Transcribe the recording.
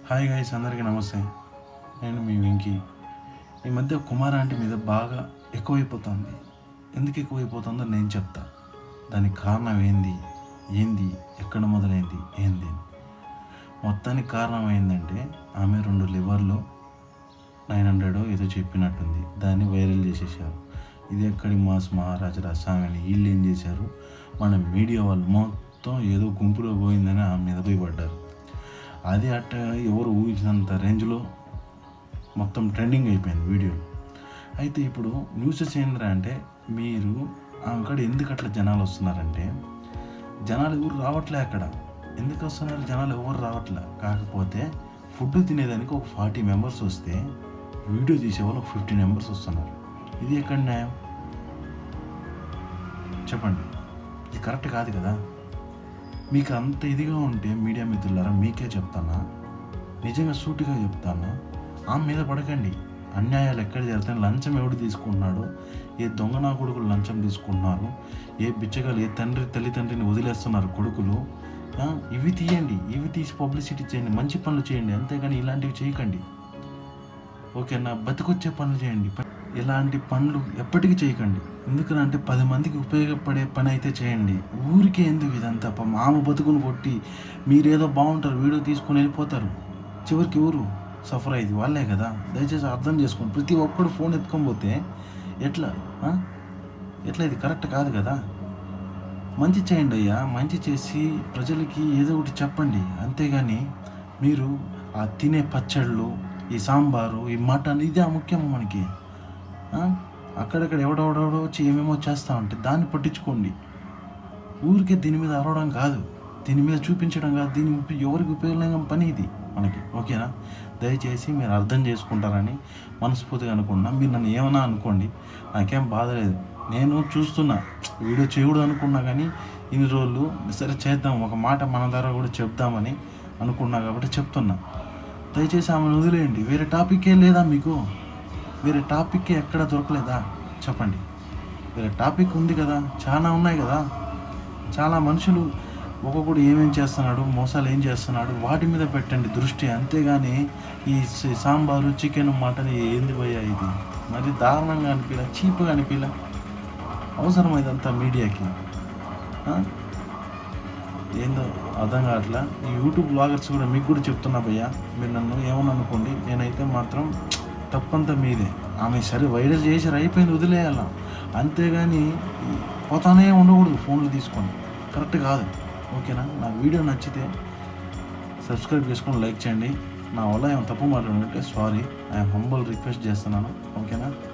Hi guys, అందరికీ నమస్తే. నేను మీ వెంకీ. ఈ మధ్య కుమార్ ఆంటీ మీద బాగా ఎక్కువైపోతుంది. ఎందుకు ఎక్కువైపోతుందో నేను చెప్తా. దానికి కారణం ఏంది ఎక్కడ మొదలైంది ఏంది మొత్తానికి కారణం ఏంటంటే ఆమె 2 లివర్లు 900 ఏదో చెప్పినట్టుంది. దాన్ని వైరల్ చేసేసారు. ఇది ఎక్కడి మాస్ మహారాజు రసామని వీళ్ళు ఏం చేశారు, మన మీడియా వాళ్ళు మొత్తం ఏదో గుంపులో పోయిందని ఆమె మీద పోయి పడ్డారు. అది అట్ట ఎవరు ఊహించినంత రేంజ్లో మొత్తం ట్రెండింగ్ అయిపోయింది వీడియోలు. అయితే ఇప్పుడు న్యూసెస్ ఏంద్రా అంటే, మీరు అక్కడ ఎందుకు అట్లా జనాలు వస్తున్నారంటే, జనాలు ఎవరు రావట్లే అక్కడ. ఎందుకు వస్తున్నారు జనాలు ఎవరు రావట్లే, కాకపోతే ఫుడ్ తినేదానికి ఒక 40 మెంబర్స్ వస్తే వీడియో తీసేవాళ్ళు ఒక 15 మెంబర్స్ వస్తున్నారు. ఇది ఎక్కడ న్యాయం చెప్పండి? ఇది కరెక్ట్ కాదు కదా. మీకు అంత ఇదిగా ఉంటే మీడియా మిత్రులారా, మీకే చెప్తానా, నిజంగా సూటిగా చెప్తానా, ఆమె మీద పడకండి. అన్యాయాలు ఎక్కడ జరుగుతాయి, లంచం ఎవడు తీసుకుంటున్నాడు, ఏ దొంగ నా కొడుకులు లంచం తీసుకుంటున్నారు, ఏ బిచ్చగాలు, ఏ తల్లిదండ్రిని వదిలేస్తున్నారు కొడుకులు, ఇవి తీయండి, ఇవి తీసి పబ్లిసిటీ చేయండి, మంచి పనులు చేయండి. అంతేగాని ఇలాంటివి చేయకండి. ఓకేనా? బతికొచ్చే పనులు చేయండి. ఇలాంటి పనులు ఎప్పటికీ చేయకండి. ఎందుకంటే 10 మందికి ఉపయోగపడే పని అయితే చేయండి. ఊరికే ఎందుకు ఇదంతా? ఆమె బతుకుని కొట్టి మీరేదో బాగుంటారు, వీడియో తీసుకొని వెళ్ళిపోతారు. చివరికి ఎవరు సఫర్ అయ్యేది? వాళ్ళే కదా. దయచేసి అర్థం చేసుకోండి. ప్రతి ఒక్కడు ఫోన్ ఎత్తుకొని పోతే ఎట్లా? ఇది కరెక్ట్ కాదు కదా. మంచి చేయండి అయ్యా, మంచి చేసి ప్రజలకి ఏదో ఒకటి చెప్పండి. అంతేగాని మీరు ఆ తినే పచ్చళ్ళు, ఈ సాంబారు, ఈ మటన్, ఇదే ముఖ్యము మనకి. అక్కడక్కడ ఎవడెవడో వచ్చి ఏమేమో చేస్తూ ఉంటే దాన్ని పట్టించుకోండి. ఊరికే దీని మీద అరవడం కాదు, దీని మీద చూపించడం కాదు, ఎవరికి ఉపయోగం పని ఇది మనకి. ఓకేనా? దయచేసి మీరు అర్థం చేసుకుంటారని మనస్ఫూర్తిగా అనుకున్నా. మీరు నన్ను ఏమన్నా అనుకోండి, నాకేం బాధ లేదు. నేను చూస్తున్నా, వీడియో చేయకూడదు అనుకున్నా, కానీ ఇన్ని రోజులు సరే చేద్దాం, ఒక మాట మన ద్వారా కూడా చెప్దామని అనుకున్నా కాబట్టి చెప్తున్నా. దయచేసి ఆమెను వదిలేయండి. వేరే టాపిక్కే లేదా మీకు? వేరే టాపిక్కే ఎక్కడ దొరకలేదా చెప్పండి? వేరే టాపిక్ ఉంది కదా, చాలా ఉన్నాయి కదా. చాలా మనుషులు ఒక్కొక్కడు ఏమేం చేస్తున్నాడు, మోసాలు ఏం చేస్తున్నాడు, వాటి మీద పెట్టండి దృష్టి. అంతేగాని ఈ సాంబారు, చికెన్, మటన్ ఏంది పోయా ఇది? మరి దారుణంగా అనిపించలే, చీప్గా అనిపించలే? అవసరం ఇదంతా మీడియాకి? ఏందో అర్థం కావట్లా. ఈ యూట్యూబ్ బ్లాగర్స్ కూడా మీకు కూడా చెప్తున్నా భయ్యా, మీరు నన్ను ఏమని అనుకోండి, నేనైతే మాత్రం తప్పంతా మీదే. ఆమె సరే వైరల్ చేసారు, అయిపోయింది, వదిలేయాల. అంతేగాని పోతానే ఉండకూడదు ఫోన్లు తీసుకొని. కరెక్ట్ కాదు. ఓకేనా? నా వీడియో నచ్చితే సబ్స్క్రైబ్ చేసుకొని లైక్ చేయండి. నా వల్ల ఏమైనా తప్పు మాట్లాడుతుంటే సారీ, ఐఎమ్ హంబల్ రిక్వెస్ట్ చేస్తున్నాను. ఓకేనా?